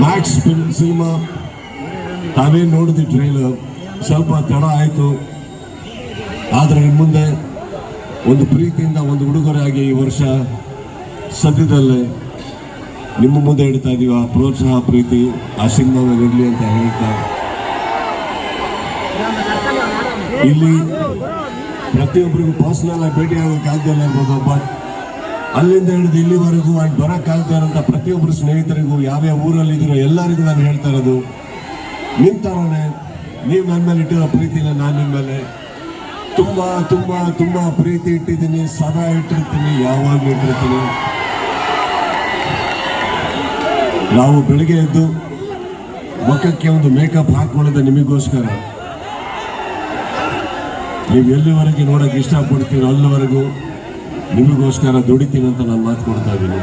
Max cinema ತಾವೇ ನೋಡಿದ್ವಿ trailer, ಸ್ವಲ್ಪ ತಡ ಆಯಿತು. ಆದರೆ ಇನ್ನು ಮುಂದೆ ಒಂದು ಪ್ರೀತಿಯಿಂದ ಒಂದು ಉಡುಗೊರೆಯಾಗಿ ಈ ವರ್ಷ ಸದ್ಯದಲ್ಲೇ ನಿಮ್ಮ ಮುಂದೆ ಇಡ್ತಾ ಇದೀವಿ. ಆ ಪ್ರೋತ್ಸಾಹ ಪ್ರೀತಿ ಆ ಸಿನಿಮಾವಿರಲಿ ಅಂತ ಹೇಳ್ತಾ, ಇಲ್ಲಿ ಪ್ರತಿಯೊಬ್ಬರಿಗೂ ಪರ್ಸನಲ್ ಆಗಿ ಭೇಟಿ ಆಗೋಕ್ಕೆ ಆಗದಲ್ಲೇ ಇರ್ಬೋದು, ಬಟ್ ಅಲ್ಲಿಂದ ಹಿಡಿದು ಇಲ್ಲಿವರೆಗೂ ಅಲ್ಲಿ ಬರೋಕ್ಕಾಗದೇ ಇರೋಂಥ ಪ್ರತಿಯೊಬ್ಬರು ಸ್ನೇಹಿತರಿಗೂ ಯಾವ್ಯಾವ ಊರಲ್ಲಿದ್ದೀರೋ ಎಲ್ಲರಿಗೂ ನಾನು ಹೇಳ್ತಾ ಇರೋದು, ನಿಮ್ಮ ಥರನೇ ನೀವು ನನ್ನ ಮೇಲೆ ಇಟ್ಟಿರೋ ಪ್ರೀತಿನ ನಾನು ನಿಮ್ಮ ಮೇಲೆ ತುಂಬ ತುಂಬ ತುಂಬ ಪ್ರೀತಿ ಇಟ್ಟಿದ್ದೀನಿ, ಸದಾ ಇಟ್ಟಿರ್ತೀನಿ, ಯಾವಾಗಲೂ ಇಟ್ಟಿರ್ತೀನಿ. ನಾವು ಬೆಳಿಗ್ಗೆ ಎದ್ದು ಮುಖಕ್ಕೆ ಒಂದು ಮೇಕಪ್ ಹಾಕೊಳ್ಳೋದು ನಿಮಗೋಸ್ಕರ. ನೀವು ಎಲ್ಲಿವರೆಗೆ ನೋಡೋಕೆ ಇಷ್ಟಪಡ್ತೀರೋ ಅಲ್ಲಿವರೆಗೂ ನಿಮಗೋಸ್ಕರ ದುಡಿತೀನಿ ಅಂತ ನಾನು ಮಾತು ಕೊಡ್ತಾ ಇದ್ದೀನಿ.